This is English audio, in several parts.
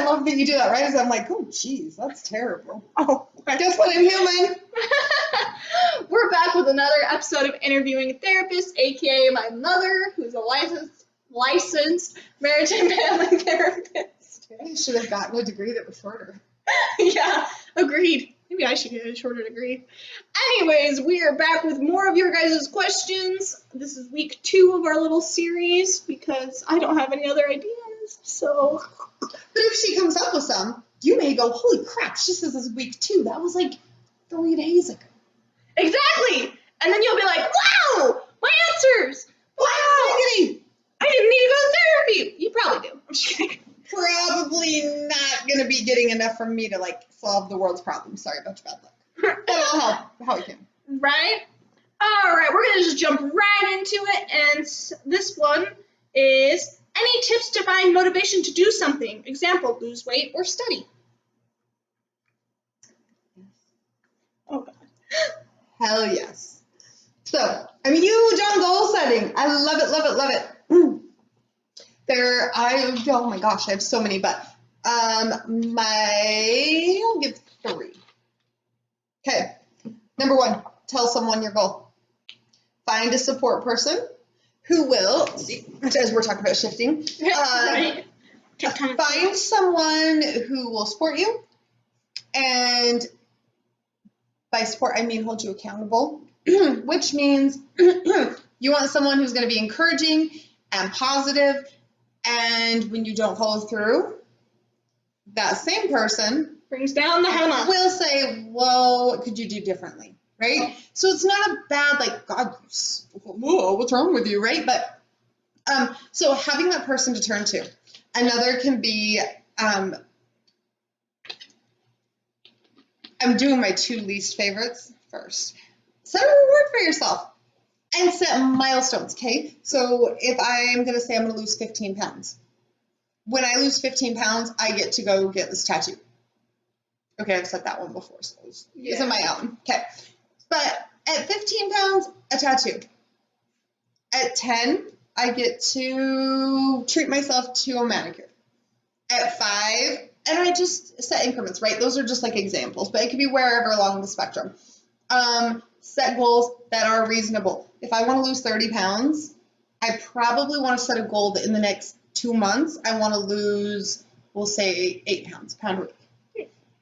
love that you do that, right? I'm like, oh, geez, that's terrible. Oh, Guess what? I'm human. We're back with another episode of Interviewing a Therapist, aka my mother, who's a licensed marriage and family therapist. I should have gotten a degree that was shorter. Yeah, agreed. Maybe I should get a shorter degree. Anyways, we are back with more of your guys' questions. This is week 2 of our little series because I don't have any other ideas. So, but if she comes up with some, you may go, holy crap, she says this is week 2. That was like 3 days ago. Exactly. And then you'll be like, wow, my answers. Wow. I didn't need to go to therapy. You probably do. I'm just kidding. Probably not going to be getting enough from me to like solve the world's problems. Sorry about your bad luck. But I'll help how I can. Right? All right, we're going to just jump right into it. And this one is any tips to find motivation to do something? Example, lose weight or study. Oh, God. Hell yes. So, I'm huge on goal setting. I love it, love it, love it. Oh my gosh, I have so many, but I'll give 3. Okay. Number 1, tell someone your goal. Find a support person who will, as we're talking about shifting, Right. Find someone who will support you, and by support I mean hold you accountable, which means you want someone who's going to be encouraging and positive, and when you don't follow through, that same person Brings down the hammer. will say, well, what could you do differently, right? So it's not a bad, like, God, whoa, what's wrong with you, right? But so having that person to turn to. Another can be, I'm doing my 2 least favorites first. Set a reward for yourself and set milestones, okay? So if I'm going to say I'm going to lose 15 pounds, when I lose 15 pounds, I get to go get this tattoo. Okay, I've said that one before, so it's isn't my own. Okay. But at 15 pounds, a tattoo. At 10, I get to treat myself to a manicure. At 5, and I just set increments, right? Those are just like examples, but it could be wherever along the spectrum. Set goals that are reasonable. If I want to lose 30 pounds, I probably want to set a goal that in the next 2 months, I want to lose, we'll say 8 pounds, pound a week.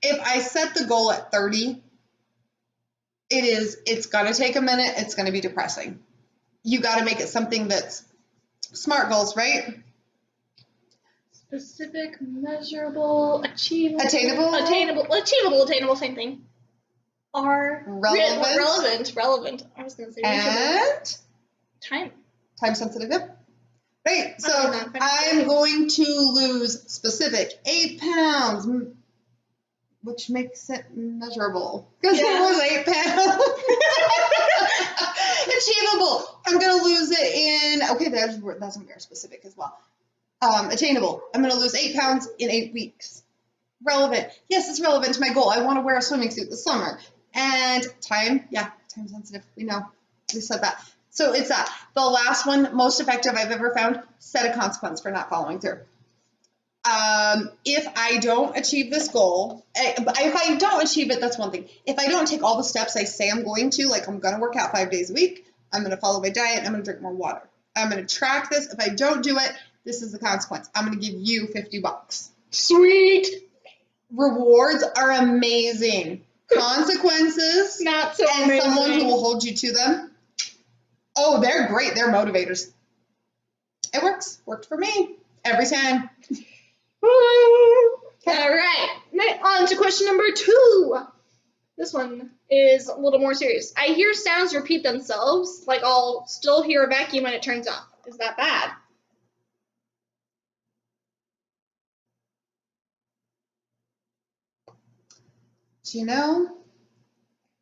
If I set the goal at 30, it's going to take a minute. It's going to be depressing. You got to make it something that's SMART goals, right? Specific, measurable, achievable. Attainable, Same thing. Are relevant. Relevant. I was going to say and time sensitive. Yep. Right. So I'm going to lose specific 8 pounds, which makes it measurable because it was 8 pounds. Achievable. I'm going to lose it in. Okay, that's going to be our specific as well. Attainable. I'm going to lose 8 pounds in 8 weeks. Relevant. Yes, it's relevant to my goal. I want to wear a swimming suit this summer. And time. Yeah, time sensitive. We know. We said that. So it's that. The last one, most effective I've ever found, set a consequence for not following through. If I don't achieve this goal, if I don't achieve it, that's one thing. If I don't take all the steps I say I'm going to, like I'm going to work out 5 days a week, I'm going to follow my diet, I'm going to drink more water. I'm going to track this. If I don't do it, this is the consequence. I'm going to give you $50. Sweet. Rewards are amazing. Consequences, not so and amazing. Someone who will hold you to them. Oh, they're great. They're motivators. It works. Worked for me every time. All right. On to question number 2. This one is a little more serious. I hear sounds repeat themselves, like I'll still hear a vacuum when it turns off. Is that bad? Do you know?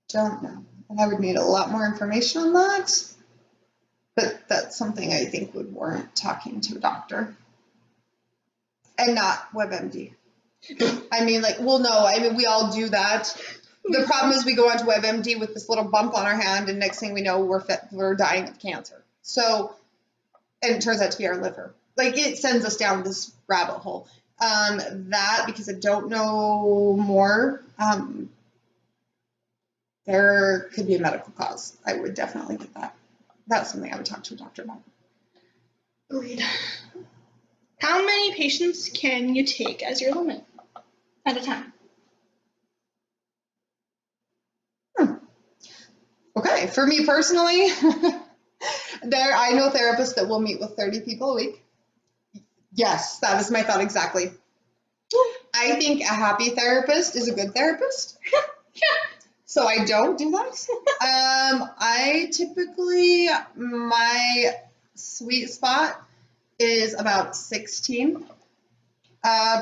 Don't know. And I would need a lot more information on that. But that's something I think would warrant talking to a doctor. And not WebMD. I mean, like, well, no, I mean, we all do that. The problem is we go onto WebMD with this little bump on our hand, and next thing we know, we're dying of cancer. So, and it turns out to be our liver. Like, it sends us down this rabbit hole. That, because I don't know more, there could be a medical cause. I would definitely get that. That's something I would talk to a doctor about. Agreed. How many patients can you take as your limit at a time? Okay, for me personally, I know therapists that will meet with 30 people a week. Yes, that was my thought exactly. I think a happy therapist is a good therapist. So I don't do that. I typically, my sweet spot is about 16,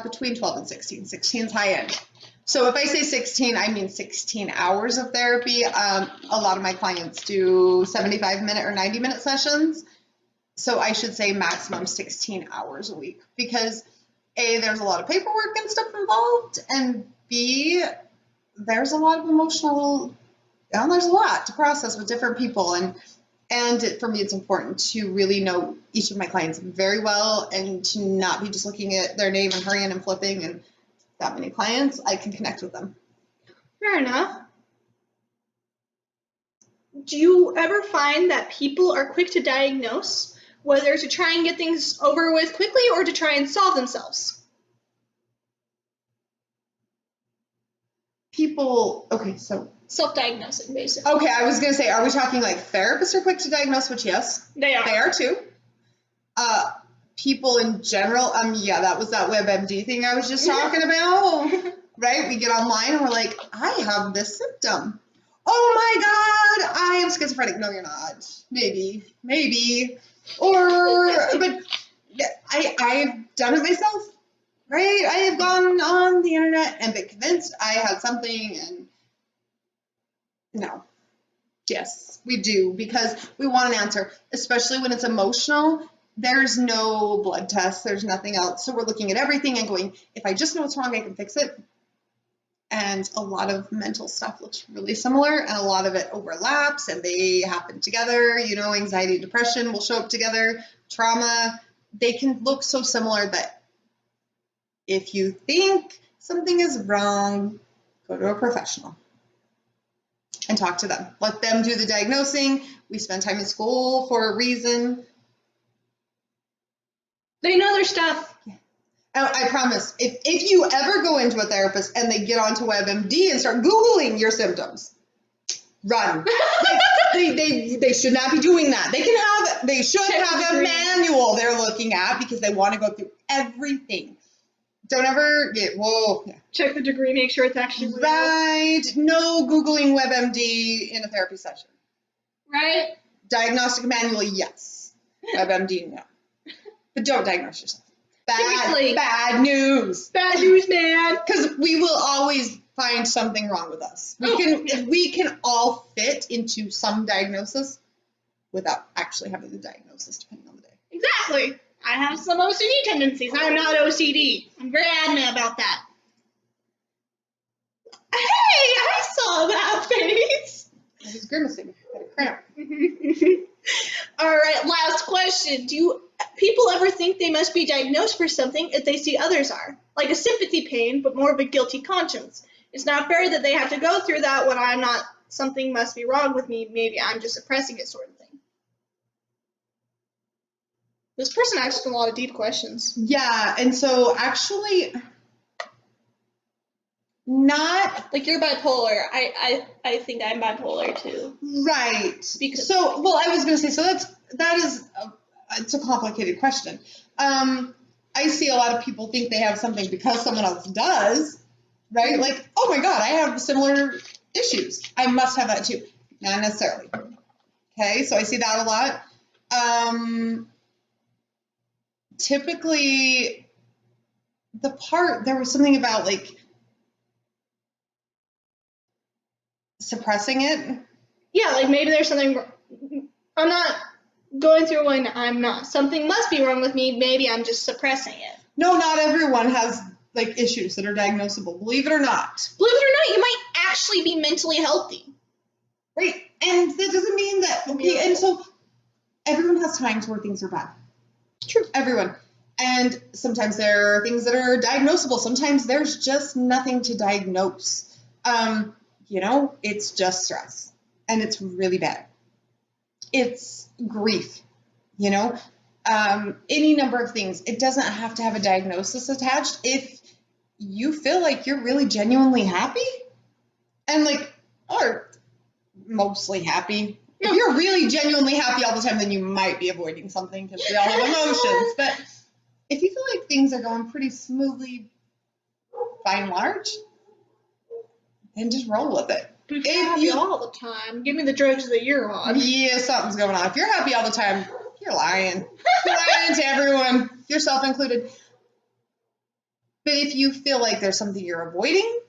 between 12 and 16. 16 is high end. So if I say 16, I mean 16 hours of therapy. A lot of my clients do 75-minute or 90-minute sessions. So I should say maximum 16 hours a week, because A, there's a lot of paperwork and stuff involved, and B, there's a lot of emotional, there's a lot to process with different people. And for me, it's important to really know each of my clients very well, and to not be just looking at their name and hurrying and flipping. And that many clients, I can connect with them. Fair enough. Do you ever find that people are quick to diagnose, whether to try and get things over with quickly or to try and solve themselves? People, okay, so. Self-diagnosing, basically. Okay, I was going to say, are we talking like therapists are quick to diagnose, which yes. They are. They are too. People in general, yeah, that was that WebMD thing I was just talking about, right? We get online and we're like, I have this symptom. Oh my God, I am schizophrenic. No, you're not. Maybe. But I've done it myself, right? I have gone on the internet and been convinced I had something, and no. Yes, we do, because we want an answer, especially when it's emotional. There's no blood test, there's nothing else. So we're looking at everything and going, if I just know what's wrong, I can fix it. And a lot of mental stuff looks really similar, and a lot of it overlaps, and they happen together. Anxiety, depression will show up together, trauma. They can look so similar that if you think something is wrong, go to a professional and talk to them. Let them do the diagnosing. We spend time in school for a reason. They know their stuff. Yeah. I promise, if you ever go into a therapist and they get onto WebMD and start Googling your symptoms, run. They should not be doing that. They should have a manual they're looking at, because they want to go through everything. Don't ever get, whoa. Yeah. Check the degree, make sure it's actually real. Right. No Googling WebMD in a therapy session. Right? Diagnostic manual, yes. WebMD, no. But don't diagnose yourself. Bad news. Bad news, man. Because we will always find something wrong with us. We can all fit into some diagnosis without actually having the diagnosis, depending on the day. Exactly. I have some OCD tendencies. I'm not OCD. I'm very adamant about that. Hey, I saw that face. I was grimacing. I had a cramp. All right, last question. Do people ever think they must be diagnosed for something if they see others are? Like a sympathy pain, but more of a guilty conscience. It's not fair that they have to go through that when I'm not. Something must be wrong with me. Maybe I'm just suppressing it, sort of thing. This person asked a lot of deep questions. Yeah, and so actually, not like you're bipolar. I think I'm bipolar too. Right. Because I was going to say, that is it's a complicated question. I see a lot of people think they have something because someone else does, right? Like, oh my God, I have similar issues. I must have that too. Not necessarily. Okay, so I see that a lot. Typically, there was something about like suppressing it. Yeah, like maybe there's something. I'm not going through when I'm not. Something must be wrong with me. Maybe I'm just suppressing it. No, not everyone has like issues that are diagnosable. Believe it or not. Believe it or not, you might actually be mentally healthy. Right, and that doesn't mean that. Okay, and so everyone has times where things are bad. True. Everyone. And sometimes there are things that are diagnosable. Sometimes there's just nothing to diagnose. It's just stress, and it's really bad. It's grief, any number of things. It doesn't have to have a diagnosis attached. If you feel like you're really genuinely happy and or mostly happy. If you're really genuinely happy all the time, then you might be avoiding something because we all have emotions. But if you feel like things are going pretty smoothly, by and large, then just roll with it. If you're happy all the time, give me the drugs that you're on. Yeah, something's going on. If you're happy all the time, you're lying. You're lying to everyone, yourself included. But if you feel like there's something you're avoiding,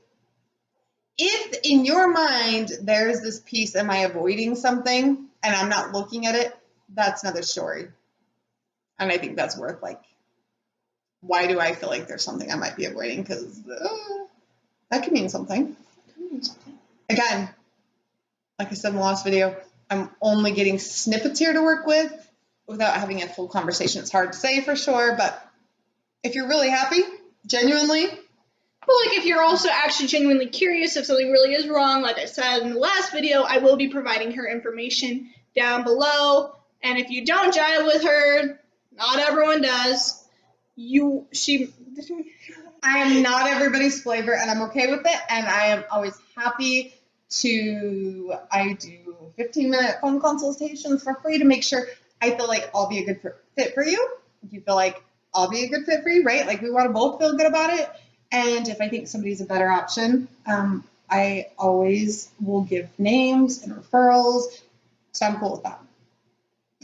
if in your mind there's this piece, am I avoiding something and I'm not looking at it, that's another story. And I think that's worth why do I feel like there's something I might be avoiding? Because that could mean something. Again, like I said in the last video, I'm only getting snippets here to work with without having a full conversation. It's hard to say for sure, but if you're really happy, genuinely. But if you're also actually genuinely curious if something really is wrong, like I said in the last video, I will be providing her information down below. And if you don't jive with her, not everyone does. I am not everybody's flavor, and I'm okay with it. And I am always happy I do 15-minute phone consultations for free to make sure I feel like I'll be a good fit for you. If you feel like I'll be a good fit for you, right? We want to both feel good about it. And if I think somebody's a better option, I always will give names and referrals. So I'm cool with that.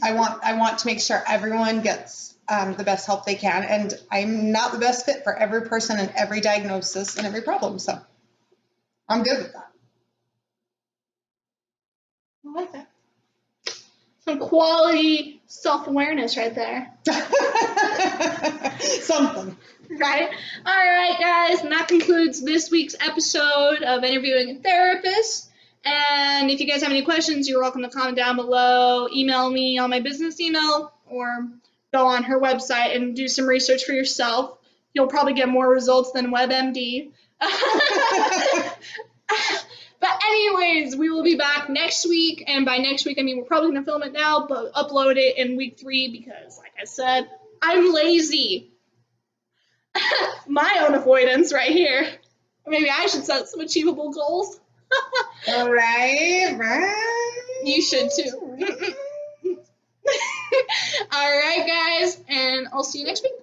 I want to make sure everyone gets the best help they can. And I'm not the best fit for every person and every diagnosis and every problem. So I'm good with that. I like that. Some quality self-awareness right there. Something. Right? All right, guys. And that concludes this week's episode of Interviewing a Therapist. And if you guys have any questions, you're welcome to comment down below. Email me on my business email or go on her website and do some research for yourself. You'll probably get more results than WebMD. But anyways, we will be back next week. And by next week, I mean, we're probably going to film it now, but upload it in week 3 because, like I said, I'm lazy. My own avoidance right here. Maybe I should set some achievable goals. Right. You should too. All right, guys, and I'll see you next week.